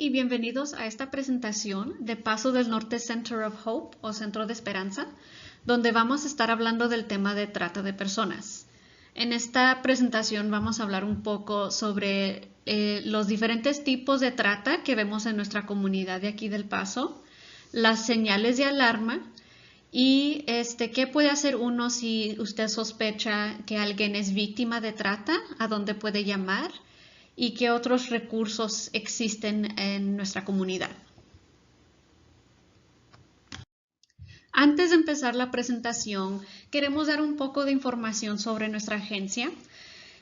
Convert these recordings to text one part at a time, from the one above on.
y bienvenidos a esta presentación de Paso del Norte Center of Hope o Centro de Esperanza, donde vamos a estar hablando del tema de trata de personas. En esta presentación vamos a hablar un poco sobre los diferentes tipos de trata que vemos en nuestra comunidad de aquí del Paso, las señales de alarma y qué puede hacer uno si usted sospecha que alguien es víctima de trata, a dónde puede llamar y qué otros recursos existen en nuestra comunidad. Antes de empezar la presentación, queremos dar un poco de información sobre nuestra agencia.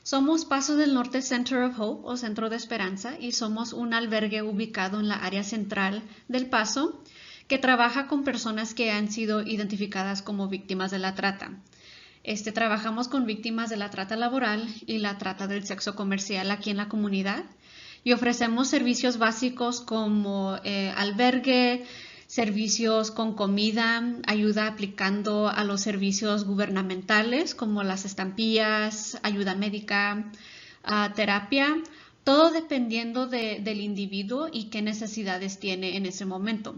Somos Paso del Norte Center of Hope o Centro de Esperanza y somos un albergue ubicado en la área central del Paso que trabaja con personas que han sido identificadas como víctimas de la trata. Trabajamos con víctimas de la trata laboral y la trata del sexo comercial aquí en la comunidad y ofrecemos servicios básicos como albergue, servicios con comida, ayuda aplicando a los servicios gubernamentales como las estampillas, ayuda médica, terapia, todo dependiendo del individuo y qué necesidades tiene en ese momento.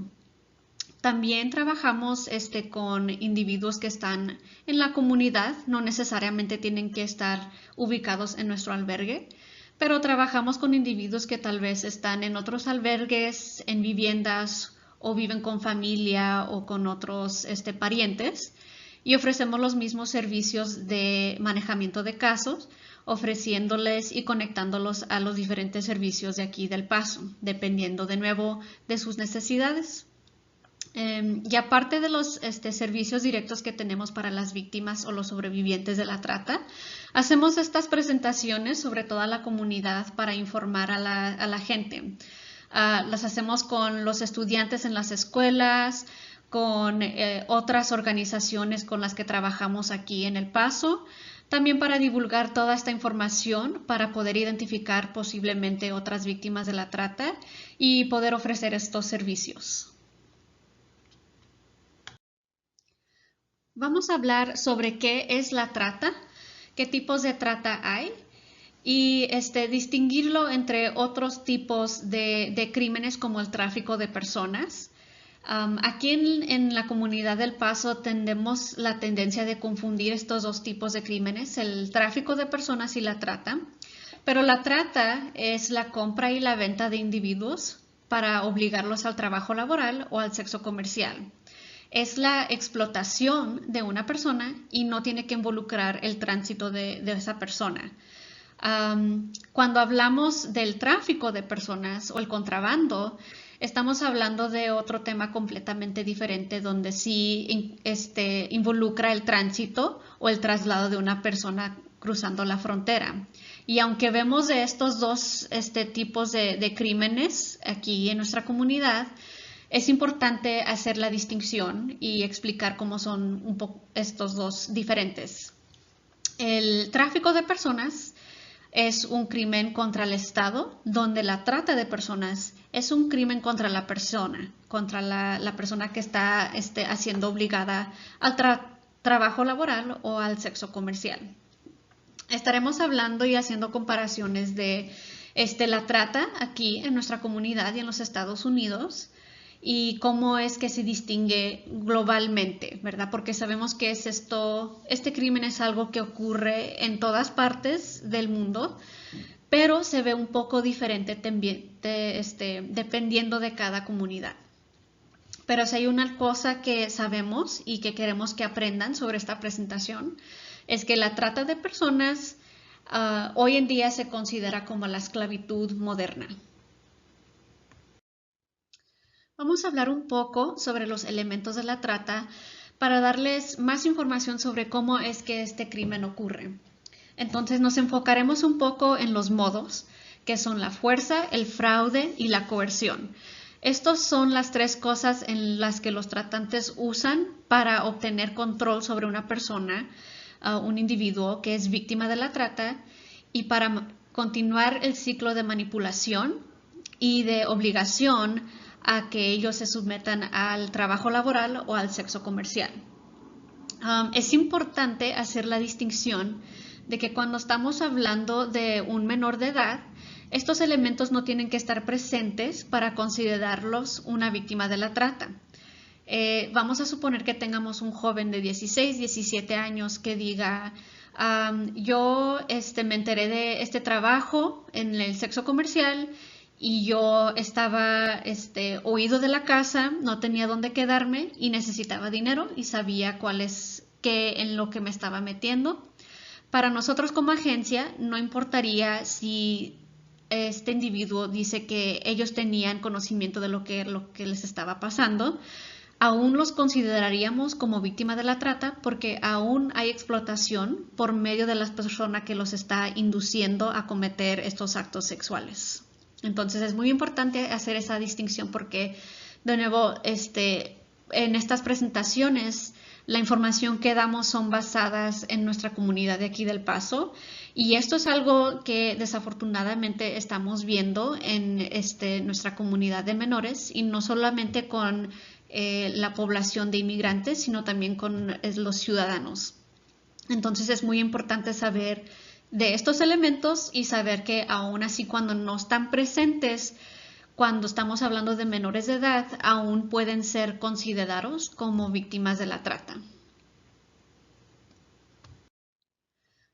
También trabajamos con individuos que están en la comunidad, no necesariamente tienen que estar ubicados en nuestro albergue, pero trabajamos con individuos que tal vez están en otros albergues, en viviendas o viven con familia o con otros parientes y ofrecemos los mismos servicios de manejamiento de casos, ofreciéndoles y conectándolos a los diferentes servicios de aquí del Paso, dependiendo de nuevo de sus necesidades. Y aparte de los servicios directos que tenemos para las víctimas o los sobrevivientes de la trata, hacemos estas presentaciones sobre toda la comunidad para informar a la gente. Las hacemos con los estudiantes en las escuelas, con otras organizaciones con las que trabajamos aquí en El Paso, también para divulgar toda esta información para poder identificar posiblemente otras víctimas de la trata y poder ofrecer estos servicios. Vamos a hablar sobre qué es la trata, qué tipos de trata hay y distinguirlo entre otros tipos de crímenes como el tráfico de personas. Aquí en la comunidad del Paso tenemos la tendencia de confundir estos dos tipos de crímenes, el tráfico de personas y la trata. Pero la trata es la compra y la venta de individuos para obligarlos al trabajo laboral o al sexo comercial. Es la explotación de una persona y no tiene que involucrar el tránsito de esa persona. Cuando hablamos del tráfico de personas o el contrabando, estamos hablando de otro tema completamente diferente donde sí involucra el tránsito o el traslado de una persona cruzando la frontera. Y aunque vemos de estos dos tipos de crímenes aquí en nuestra comunidad, es importante hacer la distinción y explicar cómo son un poco estos dos diferentes. El tráfico de personas es un crimen contra el Estado, donde la trata de personas es un crimen contra la persona, contra la persona que está siendo obligada al trabajo laboral o al sexo comercial. Estaremos hablando y haciendo comparaciones de la trata aquí en nuestra comunidad y en los Estados Unidos, y cómo es que se distingue globalmente, ¿verdad? Porque sabemos que este crimen es algo que ocurre en todas partes del mundo, pero se ve un poco diferente también, dependiendo de cada comunidad. Pero si hay una cosa que sabemos y que queremos que aprendan sobre esta presentación, es que la trata de personas hoy en día se considera como la esclavitud moderna. Vamos a hablar un poco sobre los elementos de la trata para darles más información sobre cómo es que este crimen ocurre. Entonces nos enfocaremos un poco en los modos, que son la fuerza, el fraude y la coerción. Estas son las tres cosas en las que los tratantes usan para obtener control sobre una persona, un individuo que es víctima de la trata, y para continuar el ciclo de manipulación y de obligación a que ellos se sometan al trabajo laboral o al sexo comercial. Es importante hacer la distinción de que cuando estamos hablando de un menor de edad, estos elementos no tienen que estar presentes para considerarlos una víctima de la trata. Vamos a suponer que tengamos un joven de 16, 17 años que diga, yo me enteré de este trabajo en el sexo comercial y yo estaba huido de la casa, no tenía dónde quedarme y necesitaba dinero y sabía en lo que me estaba metiendo. Para nosotros como agencia no importaría si este individuo dice que ellos tenían conocimiento de lo que les estaba pasando, aún los consideraríamos como víctima de la trata porque aún hay explotación por medio de la persona que los está induciendo a cometer estos actos sexuales. Entonces es muy importante hacer esa distinción porque, de nuevo, en estas presentaciones la información que damos son basadas en nuestra comunidad de aquí del Paso y esto es algo que desafortunadamente estamos viendo en nuestra comunidad de menores y no solamente con la población de inmigrantes, sino también con los ciudadanos. Entonces es muy importante saber de estos elementos y saber que aún así cuando no están presentes, cuando estamos hablando de menores de edad, aún pueden ser considerados como víctimas de la trata.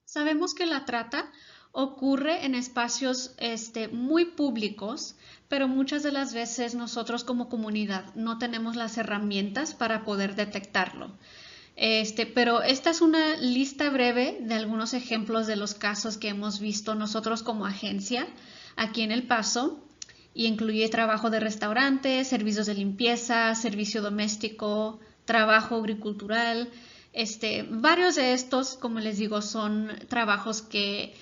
Sabemos que la trata ocurre en espacios muy públicos, pero muchas de las veces nosotros como comunidad no tenemos las herramientas para poder detectarlo. Pero esta es una lista breve de algunos ejemplos de los casos que hemos visto nosotros como agencia aquí en El Paso y incluye trabajo de restaurante, servicios de limpieza, servicio doméstico, trabajo agricultural. Varios de estos, como les digo, son trabajos que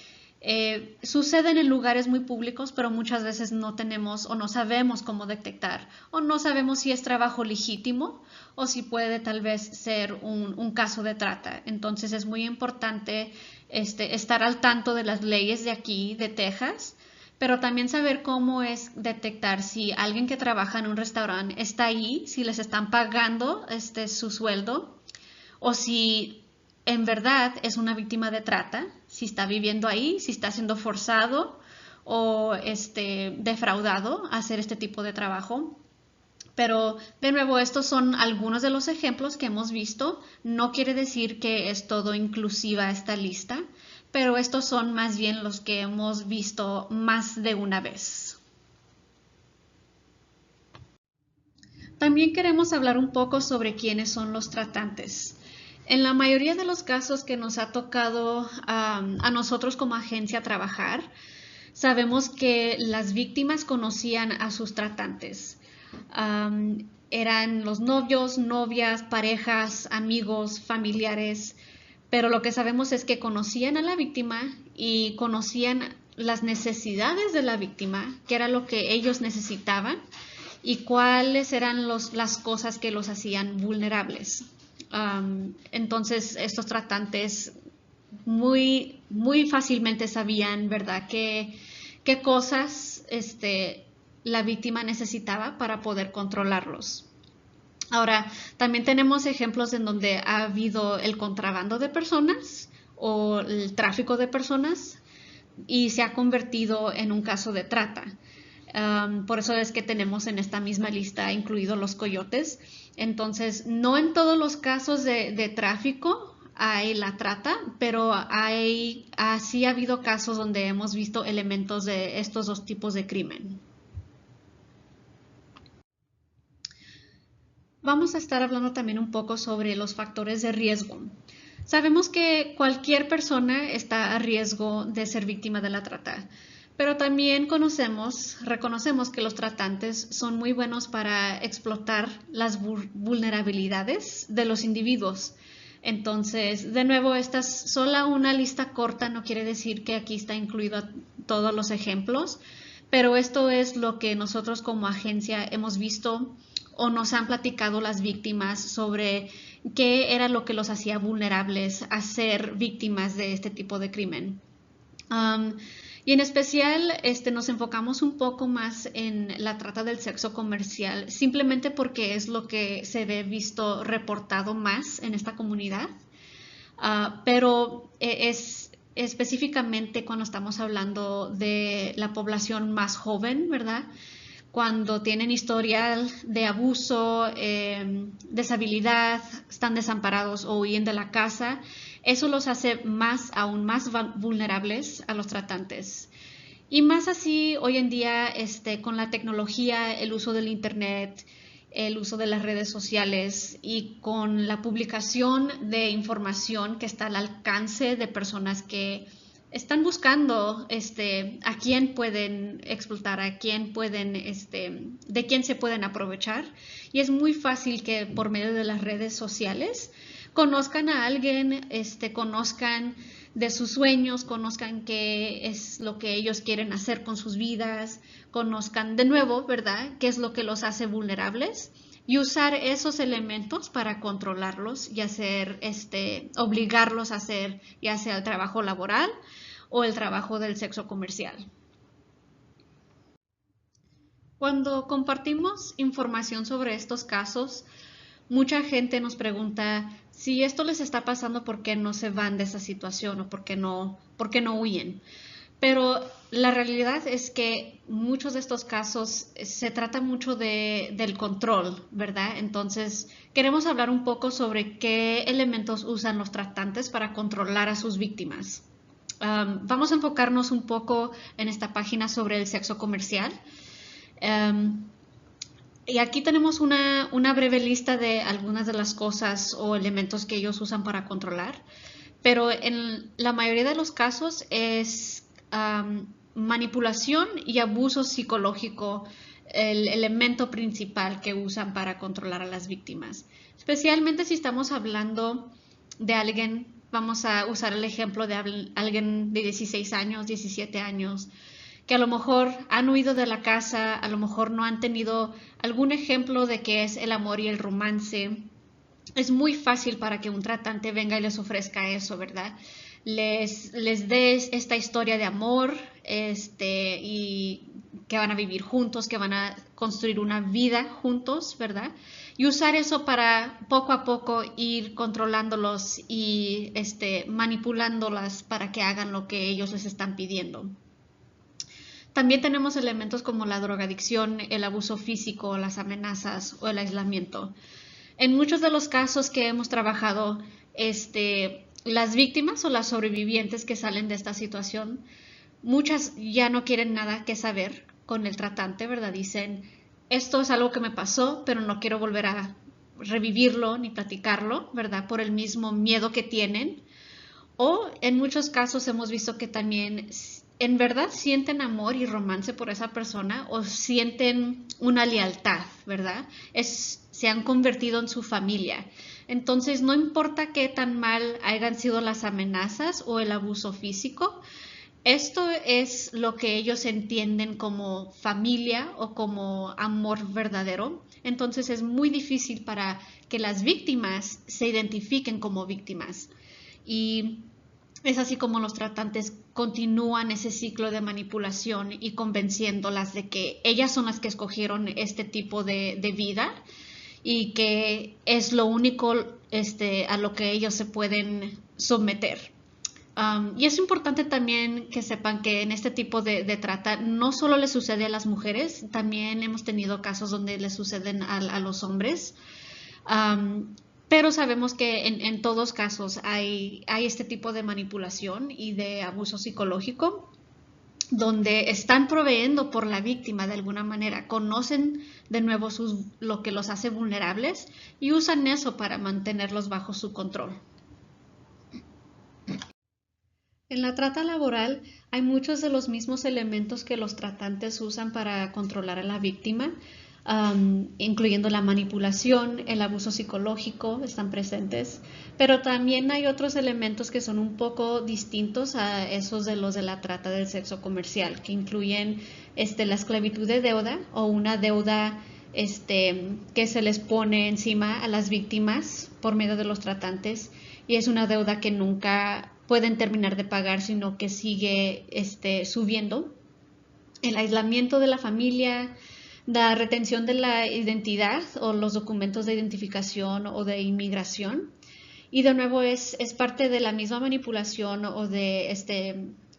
suceden en lugares muy públicos, pero muchas veces no tenemos o no sabemos cómo detectar o no sabemos si es trabajo legítimo o si puede tal vez ser un caso de trata. Entonces es muy importante estar al tanto de las leyes de aquí, de Texas, pero también saber cómo es detectar si alguien que trabaja en un restaurante está ahí, si les están pagando su sueldo o si en verdad es una víctima de trata, si está viviendo ahí, si está siendo forzado o defraudado a hacer este tipo de trabajo. Pero de nuevo, estos son algunos de los ejemplos que hemos visto. No quiere decir que es todo inclusiva esta lista, pero estos son más bien los que hemos visto más de una vez. También queremos hablar un poco sobre quiénes son los tratantes. En la mayoría de los casos que nos ha tocado a nosotros como agencia trabajar, sabemos que las víctimas conocían a sus tratantes. Eran los novios, novias, parejas, amigos, familiares, pero lo que sabemos es que conocían a la víctima y conocían las necesidades de la víctima, qué era lo que ellos necesitaban y cuáles eran las cosas que los hacían vulnerables. Entonces estos tratantes muy, muy fácilmente sabían, ¿verdad?, qué cosas la víctima necesitaba para poder controlarlos. Ahora, también tenemos ejemplos en donde ha habido el contrabando de personas o el tráfico de personas y se ha convertido en un caso de trata. Por eso es que tenemos en esta misma lista incluidos los coyotes. Entonces, no en todos los casos de tráfico hay la trata, pero sí ha habido casos donde hemos visto elementos de estos dos tipos de crimen. Vamos a estar hablando también un poco sobre los factores de riesgo. Sabemos que cualquier persona está a riesgo de ser víctima de la trata, pero también reconocemos que los tratantes son muy buenos para explotar las vulnerabilidades de los individuos. Entonces, de nuevo, esta es solo una lista corta, no quiere decir que aquí está incluido todos los ejemplos, pero esto es lo que nosotros como agencia hemos visto o nos han platicado las víctimas sobre qué era lo que los hacía vulnerables a ser víctimas de este tipo de crimen. Y en especial nos enfocamos un poco más en la trata del sexo comercial, simplemente porque es lo que se ve reportado más en esta comunidad. Pero es específicamente cuando estamos hablando de la población más joven, ¿verdad? Cuando tienen historial de abuso, deshabilidad, están desamparados o huyen de la casa, eso los hace aún más vulnerables a los tratantes. Y más así hoy en día, con la tecnología, el uso del internet, el uso de las redes sociales y con la publicación de información que está al alcance de personas que están buscando a quién pueden explotar, a quién pueden, de quién se pueden aprovechar. Y es muy fácil que por medio de las redes sociales conozcan a alguien, conozcan de sus sueños, conozcan qué es lo que ellos quieren hacer con sus vidas, conozcan de nuevo, ¿verdad?, qué es lo que los hace vulnerables y usar esos elementos para controlarlos y hacer, obligarlos a hacer ya sea el trabajo laboral o el trabajo del sexo comercial. Cuando compartimos información sobre estos casos, mucha gente nos pregunta si esto les está pasando, ¿por qué no se van de esa situación o por qué no huyen? Pero la realidad es que muchos de estos casos se trata mucho del control, ¿verdad? Entonces, queremos hablar un poco sobre qué elementos usan los tratantes para controlar a sus víctimas. Vamos a enfocarnos un poco en esta página sobre el sexo comercial. Y aquí tenemos una breve lista de algunas de las cosas o elementos que ellos usan para controlar, pero en la mayoría de los casos es manipulación y abuso psicológico el elemento principal que usan para controlar a las víctimas. Especialmente si estamos hablando de alguien, vamos a usar el ejemplo de alguien de 16 años, 17 años, que a lo mejor han huido de la casa, a lo mejor no han tenido algún ejemplo de qué es el amor y el romance. Es muy fácil para que un tratante venga y les ofrezca eso, ¿verdad? Les dé esta historia de amor, y que van a vivir juntos, que van a construir una vida juntos, ¿verdad? Y usar eso para poco a poco ir controlándolos y manipulándolas para que hagan lo que ellos les están pidiendo. También tenemos elementos como la drogadicción, el abuso físico, las amenazas o el aislamiento. En muchos de los casos que hemos trabajado, las víctimas o las sobrevivientes que salen de esta situación, muchas ya no quieren nada que saber con el tratante, ¿verdad? Dicen, esto es algo que me pasó, pero no quiero volver a revivirlo ni platicarlo, ¿verdad? Por el mismo miedo que tienen. O en muchos casos hemos visto que también en verdad sienten amor y romance por esa persona o sienten una lealtad, ¿verdad? Se han convertido en su familia. Entonces, no importa qué tan mal hayan sido las amenazas o el abuso físico, esto es lo que ellos entienden como familia o como amor verdadero. Entonces, es muy difícil para que las víctimas se identifiquen como víctimas. Y es así como los tratantes continúan ese ciclo de manipulación y convenciéndolas de que ellas son las que escogieron este tipo de vida y que es lo único a lo que ellos se pueden someter. Y es importante también que sepan que en este tipo de trata no solo le sucede a las mujeres, también hemos tenido casos donde le suceden a los hombres. Pero sabemos que en todos casos hay este tipo de manipulación y de abuso psicológico donde están proveyendo por la víctima de alguna manera, conocen de nuevo lo que los hace vulnerables y usan eso para mantenerlos bajo su control. En la trata laboral hay muchos de los mismos elementos que los tratantes usan para controlar a la víctima, incluyendo la manipulación, el abuso psicológico, están presentes, pero también hay otros elementos que son un poco distintos a esos de los de la trata del sexo comercial, que incluyen la esclavitud de deuda o una deuda que se les pone encima a las víctimas por medio de los tratantes, y es una deuda que nunca pueden terminar de pagar, sino que sigue subiendo. El aislamiento de la familia, la retención de la identidad o los documentos de identificación o de inmigración Y de nuevo es parte de la misma manipulación o de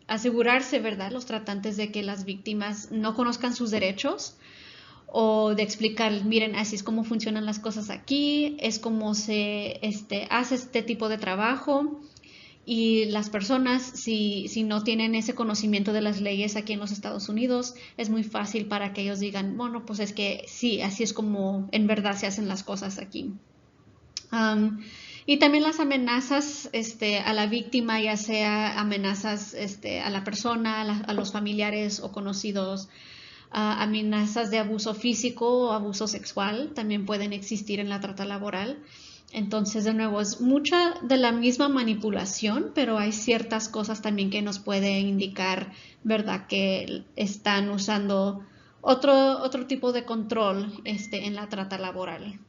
asegurarse, ¿verdad?, los tratantes de que las víctimas no conozcan sus derechos o de explicar, miren, así es como funcionan las cosas aquí, es como se hace este tipo de trabajo. Y las personas, si no tienen ese conocimiento de las leyes aquí en los Estados Unidos, es muy fácil para que ellos digan, bueno, pues es que sí, así es como en verdad se hacen las cosas aquí. Y también las amenazas a la víctima, ya sea amenazas a la persona, a los familiares o conocidos, amenazas de abuso físico o abuso sexual también pueden existir en la trata laboral. Entonces, de nuevo, es mucha de la misma manipulación, pero hay ciertas cosas también que nos pueden indicar, ¿verdad?, que están usando otro tipo de control en la trata laboral.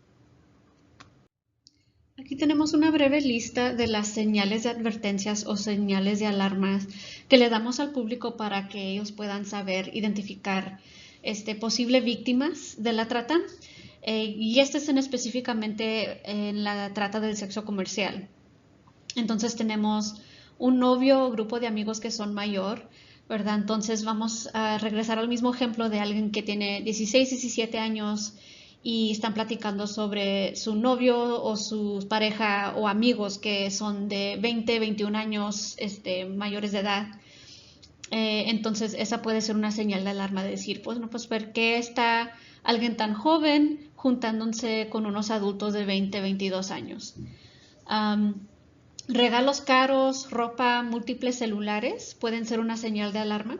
Aquí tenemos una breve lista de las señales de advertencias o señales de alarmas que le damos al público para que ellos puedan saber identificar posibles víctimas de la trata. Y este es específicamente en la trata del sexo comercial. Entonces tenemos un novio o grupo de amigos que son mayor, ¿verdad? Entonces vamos a regresar al mismo ejemplo de alguien que tiene 16, 17 años y están platicando sobre su novio o su pareja o amigos que son de 20, 21 años, mayores de edad. Entonces esa puede ser una señal de alarma de decir, pues no, pues ¿por qué está alguien tan joven juntándose con unos adultos de 20, 22 años? Regalos caros, ropa, múltiples celulares pueden ser una señal de alarma.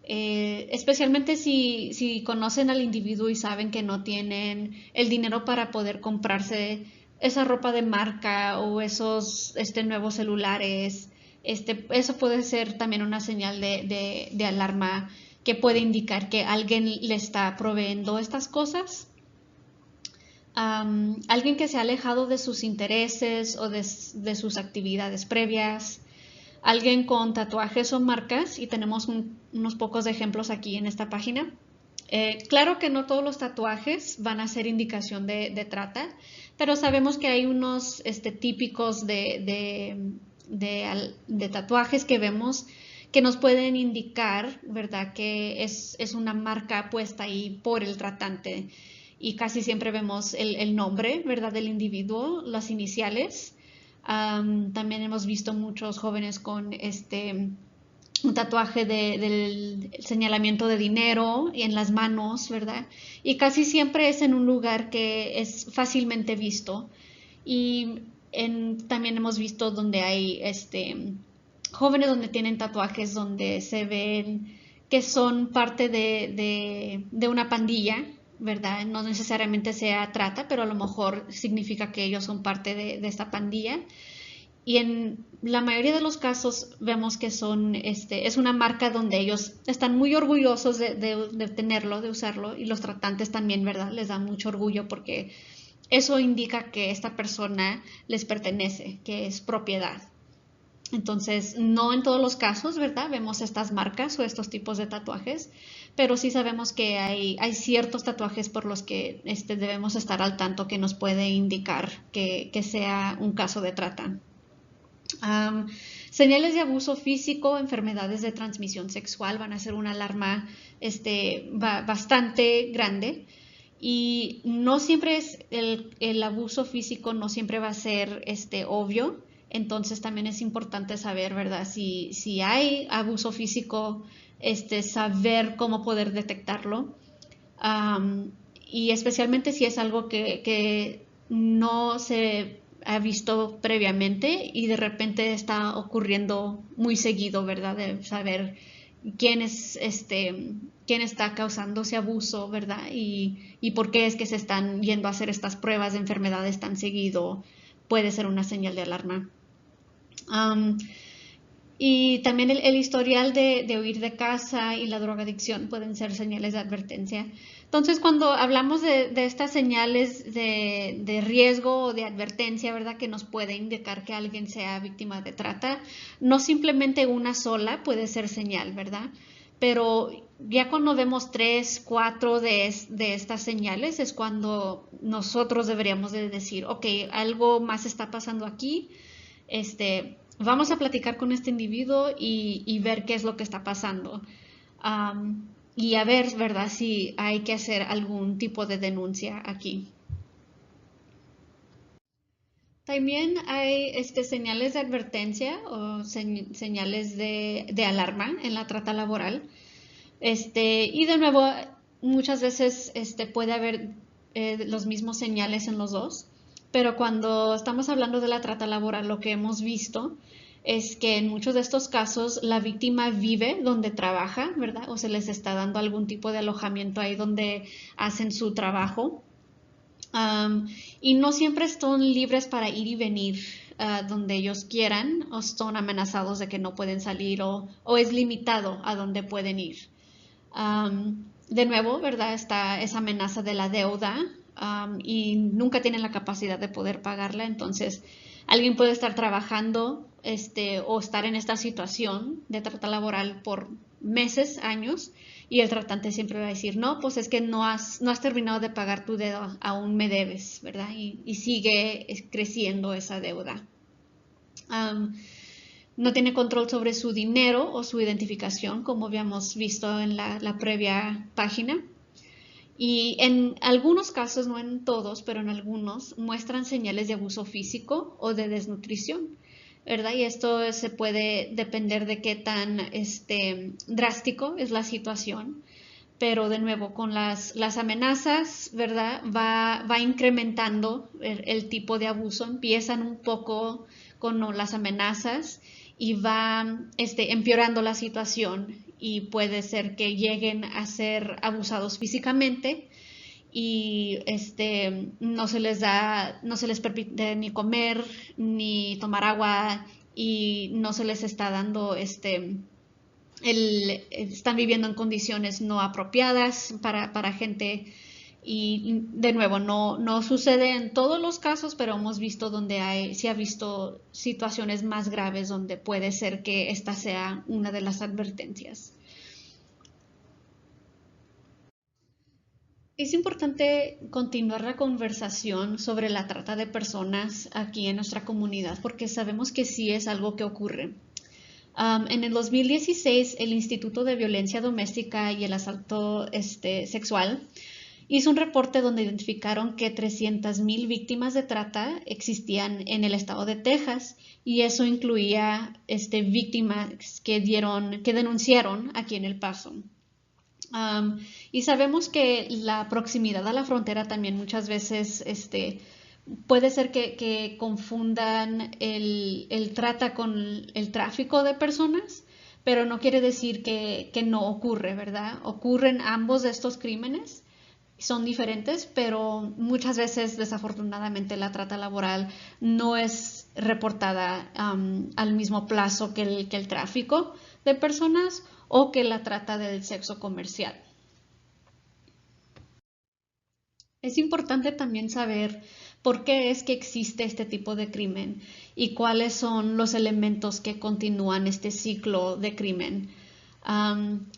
Especialmente si conocen al individuo y saben que no tienen el dinero para poder comprarse esa ropa de marca o esos nuevos celulares. Eso puede ser también una señal de alarma que puede indicar que alguien le está proveyendo estas cosas. Alguien que se ha alejado de sus intereses o de sus actividades previas, alguien con tatuajes o marcas, y tenemos unos pocos ejemplos aquí en esta página. Claro que no todos los tatuajes van a ser indicación de trata, pero sabemos que hay unos típicos de tatuajes que vemos que nos pueden indicar, ¿verdad?, que es una marca puesta ahí por el tratante. Y casi siempre vemos el nombre, ¿verdad?, del individuo, las iniciales. También hemos visto muchos jóvenes con un tatuaje del señalamiento de dinero en las manos, ¿verdad? Y casi siempre es en un lugar que es fácilmente visto. Y también hemos visto donde hay jóvenes donde tienen tatuajes donde se ven que son parte de una pandilla, ¿verdad? No necesariamente sea trata, pero a lo mejor significa que ellos son parte de esta pandilla. Y en la mayoría de los casos vemos que es una marca donde ellos están muy orgullosos de tenerlo, de usarlo, y los tratantes también, ¿verdad? Les da mucho orgullo porque eso indica que esta persona les pertenece, que es propiedad. Entonces, no en todos los casos, ¿verdad?, vemos estas marcas o estos tipos de tatuajes, pero sí sabemos que hay ciertos tatuajes por los que debemos estar al tanto que nos puede indicar que sea un caso de trata. Señales de abuso físico, enfermedades de transmisión sexual van a ser una alarma bastante grande. Y no siempre es el abuso físico, no siempre va a ser obvio. Entonces también es importante saber, ¿verdad?, si hay abuso físico, saber cómo poder detectarlo. Y especialmente si es algo que no se ha visto previamente y de repente está ocurriendo muy seguido, ¿verdad?, de saber quién está causando ese abuso, ¿verdad? Y por qué es que se están yendo a hacer estas pruebas de enfermedades tan seguido, puede ser una señal de alarma. Y también el historial de huir de casa y la drogadicción pueden ser señales de advertencia. Entonces, cuando hablamos de estas señales de riesgo o de advertencia, ¿verdad?, que nos puede indicar que alguien sea víctima de trata, no simplemente una sola puede ser señal, ¿verdad? Pero ya cuando vemos 3, 4 de estas señales es cuando nosotros deberíamos de decir, ok, algo más está pasando aquí, vamos a platicar con este individuo y ver qué es lo que está pasando. Y a ver, ¿verdad? Si hay que hacer algún tipo de denuncia aquí. También hay señales de advertencia o señales de alarma en la trata laboral. Y de nuevo, muchas veces puede haber los mismos señales en los dos, pero cuando estamos hablando de la trata laboral, lo que hemos visto es que en muchos de estos casos la víctima vive donde trabaja, ¿verdad? O se les está dando algún tipo de alojamiento ahí donde hacen su trabajo. Y no siempre están libres para ir y venir donde ellos quieran, o son amenazados de que no pueden salir, o es limitado a donde pueden ir. De nuevo, ¿verdad? Está esa amenaza de la deuda y nunca tienen la capacidad de poder pagarla. Entonces, alguien puede estar trabajando o estar en esta situación de trata laboral por meses, años, y el tratante siempre va a decir, no, pues es que no has terminado de pagar tu deuda, aún me debes, ¿verdad? Y sigue creciendo esa deuda. No tiene control sobre su dinero o su identificación, como habíamos visto en la previa página. Y en algunos casos, no en todos, pero en algunos, muestran señales de abuso físico o de desnutrición, ¿verdad? Y esto se puede depender de qué tan drástico es la situación. Pero de nuevo, con las amenazas, ¿verdad? Va incrementando el tipo de abuso. Empiezan un poco con las amenazas y va empeorando la situación y puede ser que lleguen a ser abusados físicamente y no se les permite ni comer ni tomar agua y no se les está dando están viviendo en condiciones no apropiadas para gente. Y de nuevo, no sucede en todos los casos, pero hemos visto se ha visto situaciones más graves donde puede ser que esta sea una de las advertencias. Es importante continuar la conversación sobre la trata de personas aquí en nuestra comunidad porque sabemos que sí es algo que ocurre. En el 2016, el Instituto de Violencia Doméstica y el Asalto Sexual hizo un reporte donde identificaron que 300,000 víctimas de trata existían en el estado de Texas y eso incluía víctimas que denunciaron aquí en El Paso. Y sabemos que la proximidad a la frontera también muchas veces puede ser que confundan el trata con el tráfico de personas, pero no quiere decir que no ocurre, ¿verdad? Ocurren ambos de estos crímenes, son diferentes, pero muchas veces desafortunadamente la trata laboral no es reportada al mismo plazo que el tráfico de personas o que la trata del sexo comercial. Es importante también saber por qué es que existe este tipo de crimen y cuáles son los elementos que continúan este ciclo de crimen.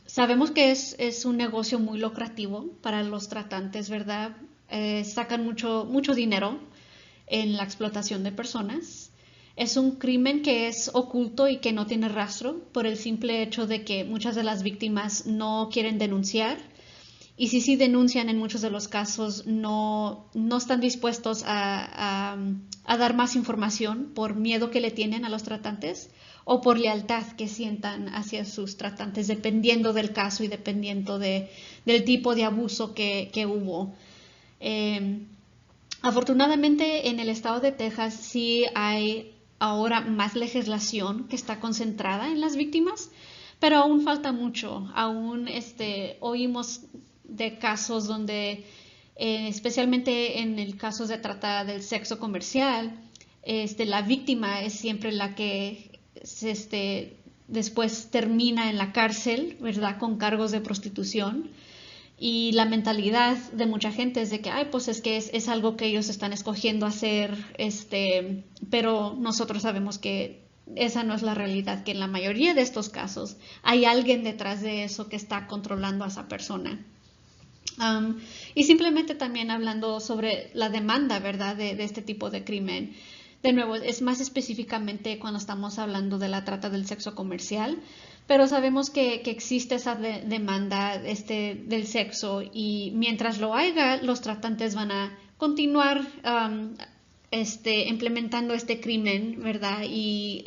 Sabemos que es un negocio muy lucrativo para los tratantes, ¿verdad? Sacan mucho dinero en la explotación de personas. Es un crimen que es oculto y que no tiene rastro por el simple hecho de que muchas de las víctimas no quieren denunciar y si sí denuncian en muchos de los casos no están dispuestos a dar más información por miedo que le tienen a los tratantes o por lealtad que sientan hacia sus tratantes, dependiendo del caso y dependiendo del tipo de abuso que hubo. Afortunadamente en el estado de Texas sí hay ahora más legislación que está concentrada en las víctimas, pero aún falta mucho. Aún oímos de casos donde, especialmente en el caso de trata del sexo comercial, la víctima es siempre la que después termina en la cárcel, ¿verdad? Con cargos de prostitución. Y la mentalidad de mucha gente es de que, ay, pues es que es algo que ellos están escogiendo hacer, pero nosotros sabemos que esa no es la realidad, que en la mayoría de estos casos hay alguien detrás de eso que está controlando a esa persona. Um, y simplemente también hablando sobre la demanda, ¿verdad?, de este tipo de crimen. De nuevo, es más específicamente cuando estamos hablando de la trata del sexo comercial, pero sabemos que existe esa demanda del sexo y mientras lo haya, los tratantes van a continuar implementando este crimen, ¿verdad? Y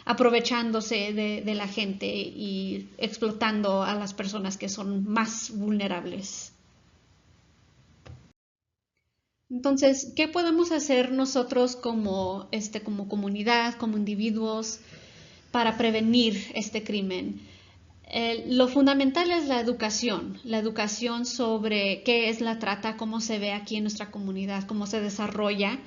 aprovechándose de la gente y explotando a las personas que son más vulnerables. Entonces, ¿qué podemos hacer nosotros como comunidad, como individuos, para prevenir este crimen? Lo fundamental es la educación sobre qué es la trata, cómo se ve aquí en nuestra comunidad, cómo se desarrolla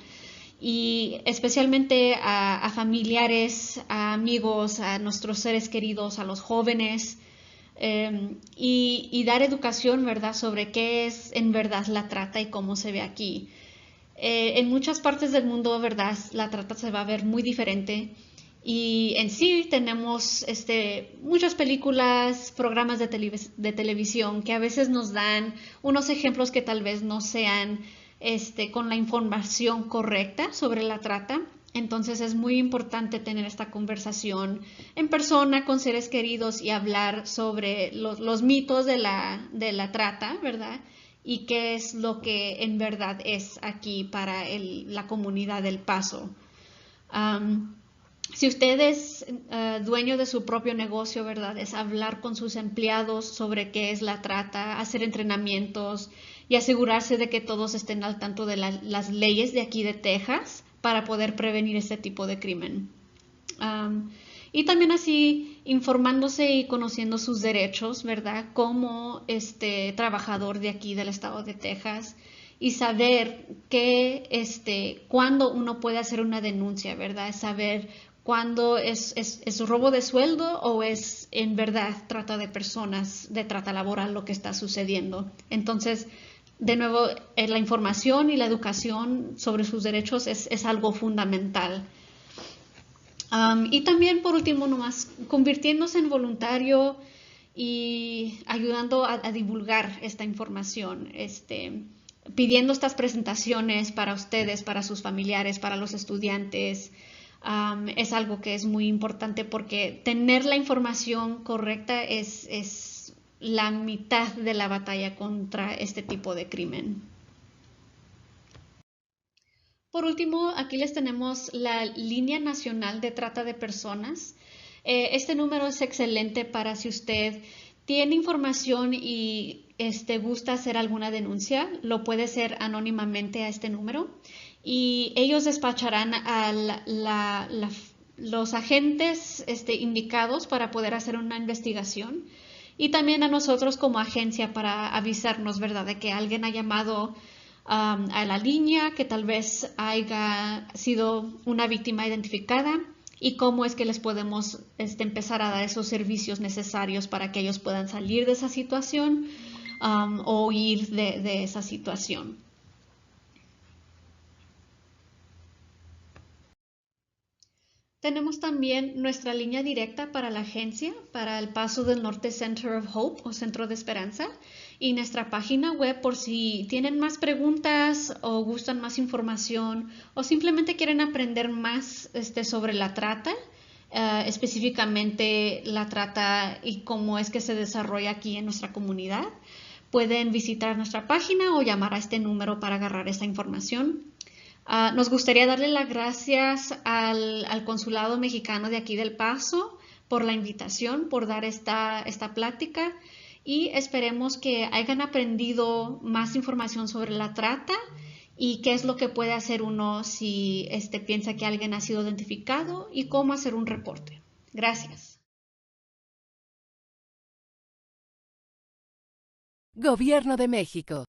y especialmente a familiares, a amigos, a nuestros seres queridos, a los jóvenes, y dar educación, ¿verdad?, sobre qué es en verdad la trata y cómo se ve aquí. En muchas partes del mundo, ¿verdad?, la trata se va a ver muy diferente y en sí tenemos muchas películas, programas de televisión que a veces nos dan unos ejemplos que tal vez no sean con la información correcta sobre la trata. Entonces es muy importante tener esta conversación en persona con seres queridos y hablar sobre los mitos de la trata, ¿verdad? Y qué es lo que en verdad es aquí para la comunidad del Paso. Um, si usted es dueño de su propio negocio, ¿verdad? Es hablar con sus empleados sobre qué es la trata, hacer entrenamientos y asegurarse de que todos estén al tanto de las leyes de aquí de Texas para poder prevenir este tipo de crimen. Y también así informándose y conociendo sus derechos, ¿verdad? Como trabajador de aquí del estado de Texas y saber cuándo uno puede hacer una denuncia, ¿verdad? Saber cuándo es robo de sueldo o es en verdad trata de personas, de trata laboral lo que está sucediendo. Entonces, de nuevo, la información y la educación sobre sus derechos es algo fundamental. Y también, por último, nomás, convirtiéndose en voluntario y ayudando a divulgar esta información, pidiendo estas presentaciones para ustedes, para sus familiares, para los estudiantes, es algo que es muy importante porque tener la información correcta es la mitad de la batalla contra este tipo de crimen. Por último, aquí les tenemos la Línea Nacional de Trata de Personas. Este número es excelente para si usted tiene información y gusta hacer alguna denuncia, lo puede hacer anónimamente a este número y ellos despacharán a los agentes indicados para poder hacer una investigación y también a nosotros como agencia para avisarnos, ¿verdad?, de que alguien ha llamado a la línea, que tal vez haya sido una víctima identificada y cómo es que les podemos empezar a dar esos servicios necesarios para que ellos puedan salir de esa situación o huir de esa situación. Tenemos también nuestra línea directa para la agencia, para el Paso del Norte Center of Hope o Centro de Esperanza y nuestra página web por si tienen más preguntas o gustan más información o simplemente quieren aprender más sobre la trata, específicamente la trata y cómo es que se desarrolla aquí en nuestra comunidad. Pueden visitar nuestra página o llamar a este número para agarrar esta información. Nos gustaría darle las gracias al Consulado Mexicano de aquí del Paso por la invitación, por dar esta plática y esperemos que hayan aprendido más información sobre la trata y qué es lo que puede hacer uno si piensa que alguien ha sido identificado y cómo hacer un reporte. Gracias. Gobierno de México.